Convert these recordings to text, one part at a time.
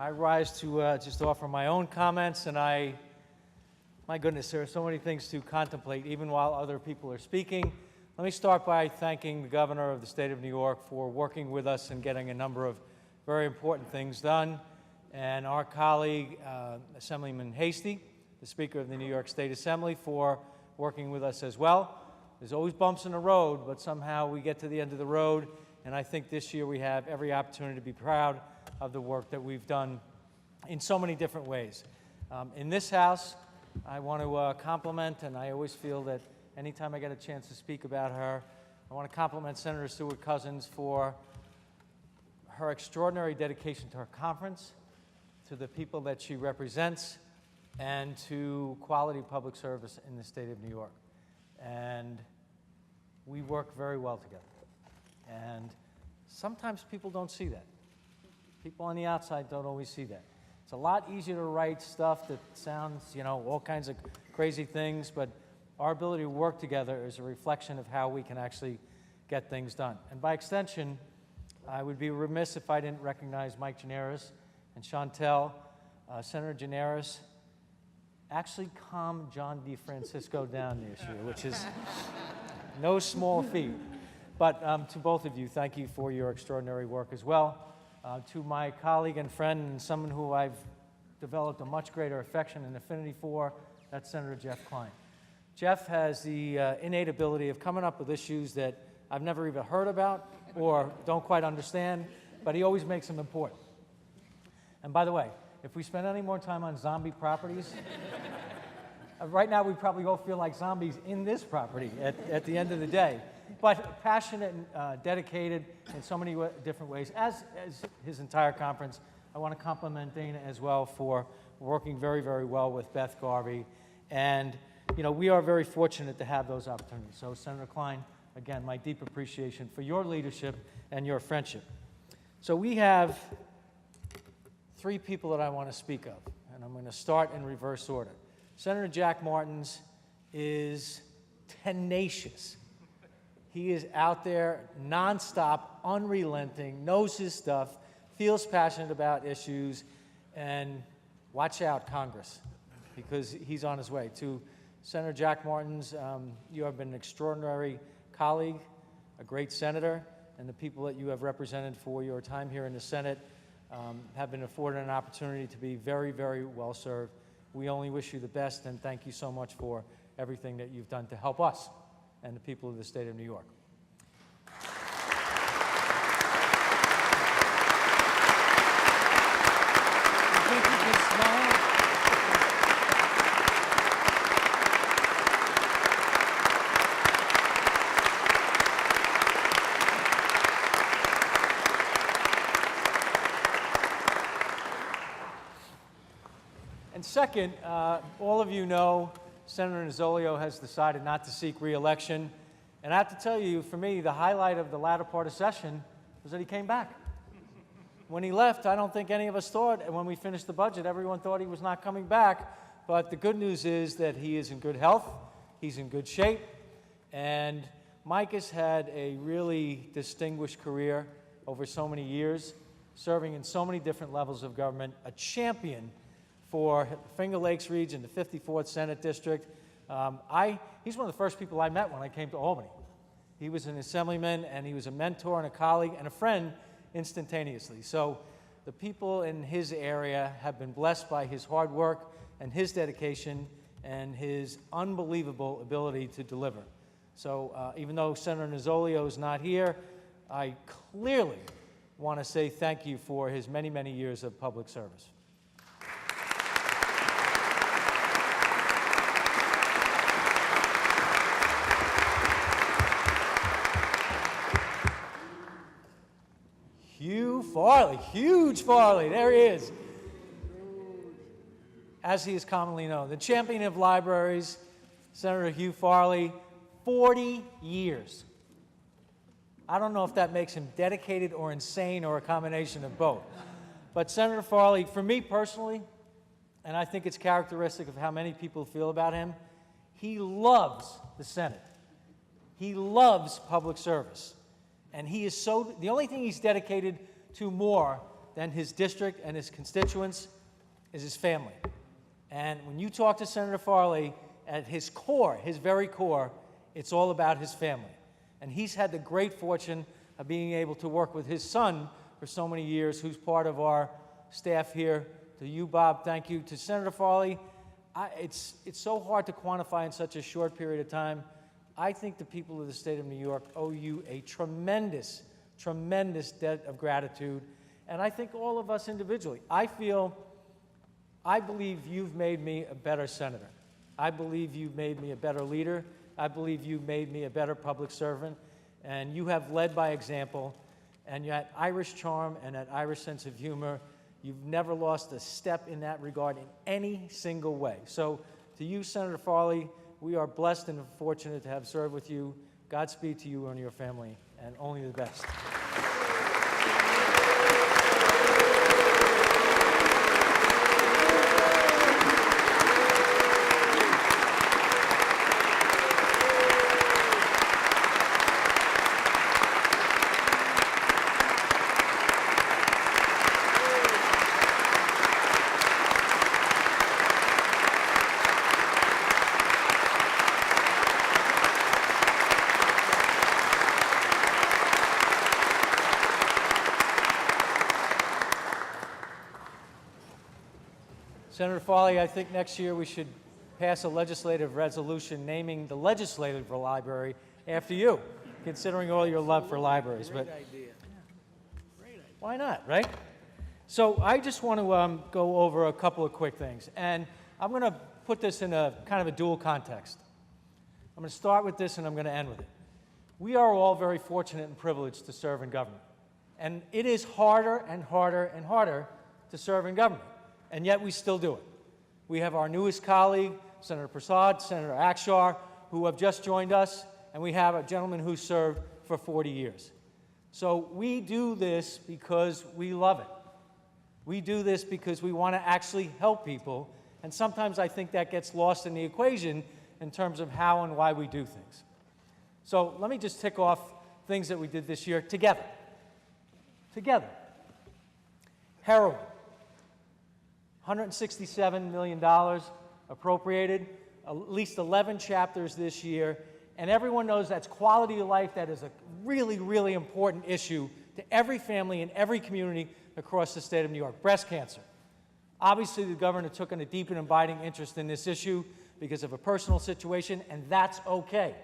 I rise to just offer my own comments, and my goodness, there are so many things to contemplate, even while other people are speaking. Let me start by thanking the governor of the state of New York for working with us and getting a number of very important things done, and our colleague, Assemblyman Hasty, the Speaker of the New York State Assembly, for working with us as well. There's always bumps in the road, but somehow we get to the end of the road, and I think this year we have every opportunity to be proud of the work that we've done in so many different ways. In this House, I want to compliment, and I always feel that anytime I get a chance to speak about her, I want to compliment Senator Stewart Cousins for her extraordinary dedication to her conference, to the people that she represents, and to quality public service in the state of New York. And we work very well together. And sometimes people don't see that. People on the outside don't always see that. It's a lot easier to write stuff that sounds, all kinds of crazy things, but our ability to work together is a reflection of how we can actually get things done. And by extension, I would be remiss if I didn't recognize Mike Gianaris and Chantel. Senator Gianaris actually calmed John DeFrancisco down this year, which is no small feat. But to both of you, thank you for your extraordinary work as well. To my colleague and friend, and someone who I've developed a much greater affection and affinity for, that's Senator Jeff Klein. Jeff has the innate ability of coming up with issues that I've never even heard about or don't quite understand, but he always makes them important. And by the way, if we spend any more time on zombie properties, right now we probably all feel like zombies in this property at the end of the day. But passionate and dedicated in so many different ways, as his entire conference. I want to compliment Dana as well for working very, very well with Beth Garvey. And, we are very fortunate to have those opportunities. So, Senator Klein, again, my deep appreciation for your leadership and your friendship. So we have three people that I want to speak of, and I'm going to start in reverse order. Senator Jack Martins is tenacious. He is out there nonstop, unrelenting, knows his stuff, feels passionate about issues, and watch out, Congress, because he's on his way. To Senator Jack Martins, you have been an extraordinary colleague, a great senator, and the people that you have represented for your time here in the Senate have been afforded an opportunity to be very, very well served. We only wish you the best, and thank you so much for everything that you've done to help us and the people of the state of New York. I think you can smile. And second, all of you know Senator Nozzolio has decided not to seek re-election. And I have to tell you, for me, the highlight of the latter part of session was that he came back. When he left, I don't think any of us thought, and when we finished the budget, everyone thought he was not coming back. But the good news is that he is in good health, he's in good shape, and Mike has had a really distinguished career over so many years, serving in so many different levels of government, a champion for Finger Lakes region, the 54th Senate District. He's one of the first people I met when I came to Albany. He was an assemblyman, and he was a mentor and a colleague and a friend instantaneously. So the people in his area have been blessed by his hard work and his dedication and his unbelievable ability to deliver. So even though Senator Nozzolio is not here, I clearly want to say thank you for his many, many years of public service. Hugh Farley, huge Farley, there he is. As he is commonly known, the champion of libraries, Senator Hugh Farley, 40 years. I don't know if that makes him dedicated or insane or a combination of both. But Senator Farley, for me personally, and I think it's characteristic of how many people feel about him, he loves the Senate. He loves public service. And he is the only thing he's dedicated to more than his district and his constituents is his family. And when you talk to Senator Farley, at his core, his very core, it's all about his family. And he's had the great fortune of being able to work with his son for so many years, who's part of our staff here. To you, Bob, thank you. To Senator Farley, it's so hard to quantify in such a short period of time. I think the people of the state of New York owe you a tremendous, tremendous debt of gratitude. And I think all of us individually. I believe you've made me a better senator. I believe you've made me a better leader. I believe you've made me a better public servant. And you have led by example. And that Irish charm and that Irish sense of humor, you've never lost a step in that regard in any single way. So to you, Senator Farley, we are blessed and fortunate to have served with you. Godspeed to you and your family, and only the best. Senator Farley, I think next year we should pass a legislative resolution naming the legislative library after you, considering all your love for libraries. Great idea. Great idea. Why not, right? So I just want to go over a couple of quick things. And I'm going to put this in a kind of a dual context. I'm going to start with this and I'm going to end with it. We are all very fortunate and privileged to serve in government. And it is harder and harder and harder to serve in government. And yet we still do it. We have our newest colleague, Senator Prasad, Senator Akshar, who have just joined us, and we have a gentleman who served for 40 years. So we do this because we love it. We do this because we want to actually help people, and sometimes I think that gets lost in the equation in terms of how and why we do things. So let me just tick off things that we did this year together. Together. Heroin. $167 million appropriated, at least 11 chapters this year, and everyone knows that's quality of life. That is a really, really important issue to every family in every community across the state of New York. Breast cancer. Obviously, the governor took a deep and abiding interest in this issue because of a personal situation, and that's okay,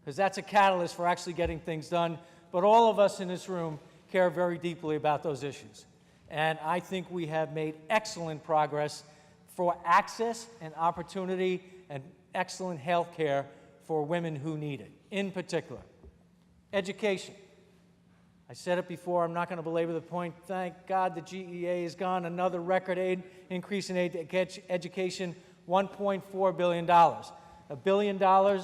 because that's a catalyst for actually getting things done. But all of us in this room care very deeply about those issues. And I think we have made excellent progress for access and opportunity and excellent health care for women who need it, in particular. Education. I said it before, I'm not going to belabor the point. Thank God the GEA is gone. Another record increase in aid to education, $1.4 billion. $1 billion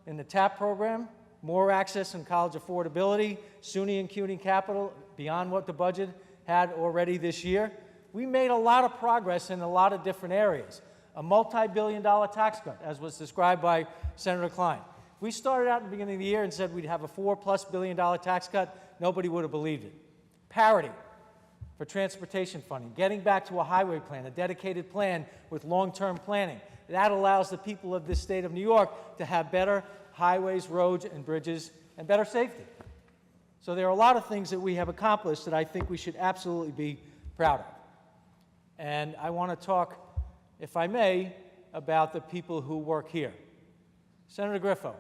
in the TAP program, more access and college affordability, SUNY and CUNY capital, beyond what the budget had already this year. We made a lot of progress in a lot of different areas. A multi-billion-dollar tax cut, as was described by Senator Klein. We started out in the beginning of the year and said we'd have a $4+ billion tax cut. Nobody would have believed it. Parity for transportation funding, getting back to a highway plan, a dedicated plan with long-term planning. That allows the people of this state of New York to have better highways, roads, and bridges, and better safety. So there are a lot of things that we have accomplished that I think we should absolutely be proud of. And I want to talk, if I may, about the people who work here. Senator Griffo,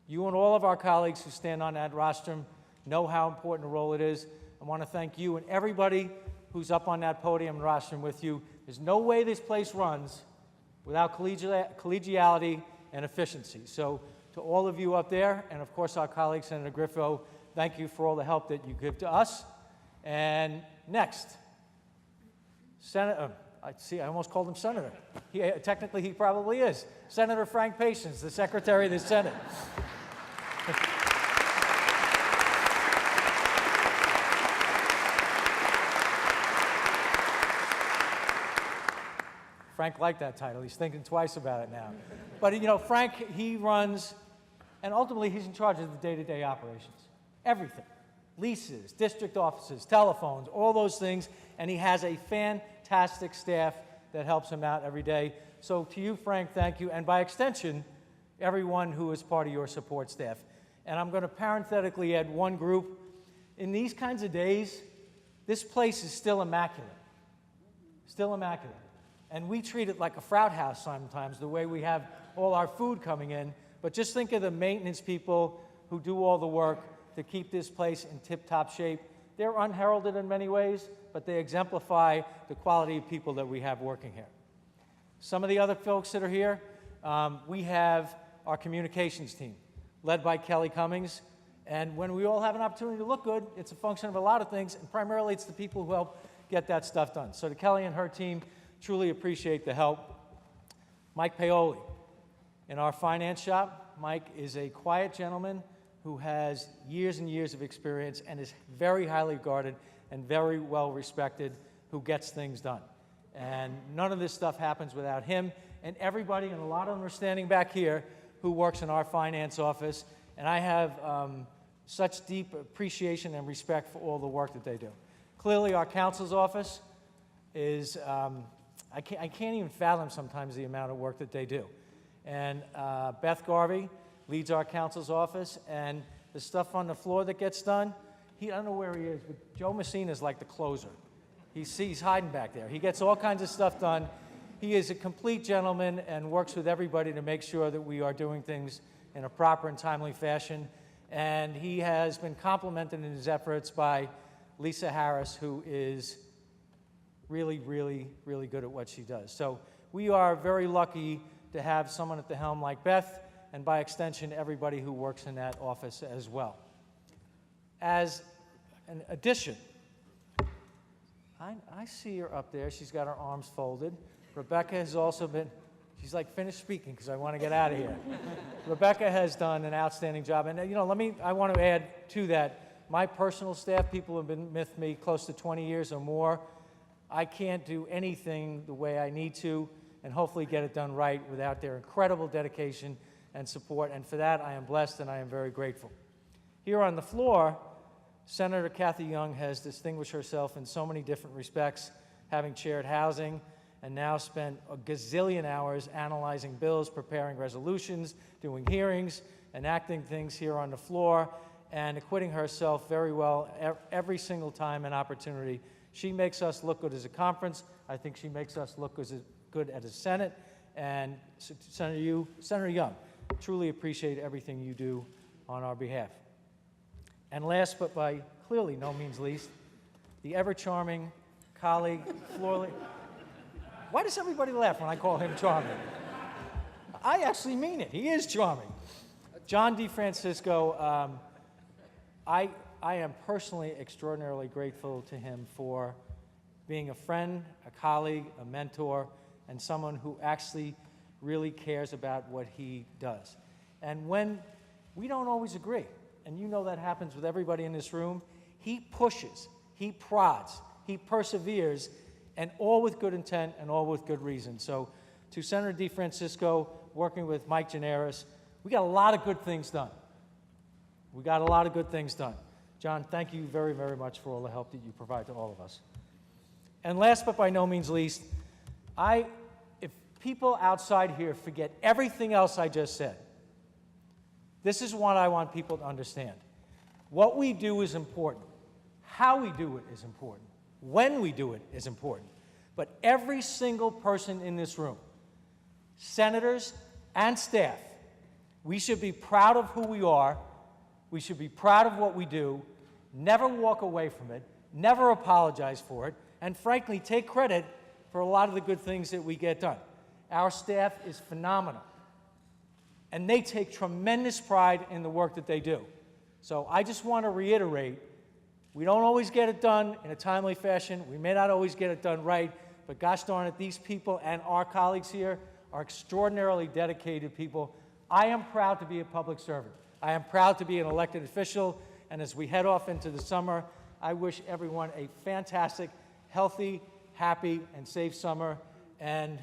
you and all of our colleagues who stand on that rostrum know how important a role it is. I want to thank you and everybody who's up on that podium and rostrum with you. There's no way this place runs without collegiality and efficiency. So to all of you up there, and of course our colleague, Senator Griffo, thank you for all the help that you give to us. And next, Senator, I almost called him Senator. Technically, he probably is. Senator Frank Patience, the Secretary of the Senate. Frank liked that title. He's thinking twice about it now. But, you know, Frank, he runs, and ultimately he's in charge of the day-to-day operations. Everything. leases, district offices, telephones, all those things, and he has a fantastic staff that helps him out every day. So to you, Frank, thank you, and by extension, everyone who is part of your support staff. And I'm going to parenthetically add one group. In these kinds of days, this place is still immaculate. Still immaculate. And we treat it like a frat house sometimes, the way we have all our food coming in. But just think of the maintenance people who do all the work to keep this place in tip-top shape. They're unheralded in many ways, but they exemplify the quality of people that we have working here. Some of the other folks that are here, we have our communications team, led by Kelly Cummings. And when we all have an opportunity to look good, it's a function of a lot of things, and primarily it's the people who help get that stuff done. So to Kelly and her team, truly appreciate the help. Mike Paoli, in our finance shop, Mike is a quiet gentleman who has years and years of experience and is very highly regarded and very well respected, who gets things done. And none of this stuff happens without him and everybody, and a lot of them are standing back here, who works in our finance office. And I have such deep appreciation and respect for all the work that they do. Clearly, our counsel's office is, I can't even fathom sometimes the amount of work that they do. And Beth Garvey leads our counsel's office, and the stuff on the floor that gets done, I don't know where he is, but Joe Messina is like the closer. He's hiding back there. He gets all kinds of stuff done. He is a complete gentleman and works with everybody to make sure that we are doing things in a proper and timely fashion. And he has been complimented in his efforts by Lisa Harris, who is really, really, really good at what she does. So we are very lucky to have someone at the helm like Beth, and by extension, everybody who works in that office as well. As an addition, I see her up there. She's got her arms folded. Rebecca has also been, she's like, finished speaking because I want to get out of here. Rebecca has done an outstanding job. And, you know, I want to add to that, my personal staff, people who have been with me close to 20 years or more, I can't do anything the way I need to and hopefully get it done right without their incredible dedication and support. And for that, I am blessed and I am very grateful. Here on the floor, Senator Kathy Young has distinguished herself in so many different respects, having chaired housing and now spent a gazillion hours analyzing bills, preparing resolutions, doing hearings, enacting things here on the floor, and acquitting herself very well every single time an opportunity. She makes us look good as a conference. I think she makes us look good as a Senate. And Senator Young, truly appreciate everything you do on our behalf. And last, but by clearly no means least, the ever-charming colleague, Florley. Why does everybody laugh when I call him charming? I actually mean it. He is charming. John DeFrancisco, I am personally extraordinarily grateful to him for being a friend, a colleague, a mentor, and someone who actually really cares about what he does. And when we don't always agree, and you know that happens with everybody in this room, he pushes, he prods, he perseveres, and all with good intent and all with good reason. So to Senator DeFrancisco, working with Mike Gianaris, we got a lot of good things done. We got a lot of good things done. John, thank you very, very much for all the help that you provide to all of us. And last but by no means least, if people outside here forget everything else I just said, this is what I want people to understand. What we do is important. How we do it is important. When we do it is important. But every single person in this room, senators and staff, we should be proud of who we are. We should be proud of what we do, never walk away from it, never apologize for it, and frankly, take credit for a lot of the good things that we get done. Our staff is phenomenal, and they take tremendous pride in the work that they do. So I just want to reiterate, we don't always get it done in a timely fashion. We may not always get it done right, but gosh darn it, these people and our colleagues here are extraordinarily dedicated people. I am proud to be a public servant. I am proud to be an elected official, and as we head off into the summer, I wish everyone a fantastic, healthy, happy, and safe summer. And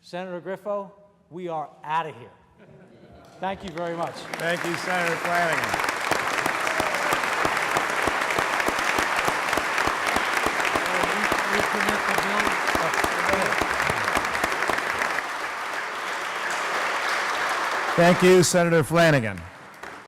Senator Griffo, we are out of here. Thank you very much. Thank you, Senator Flanagan. recommit the bill. Thank you, Senator Flanagan.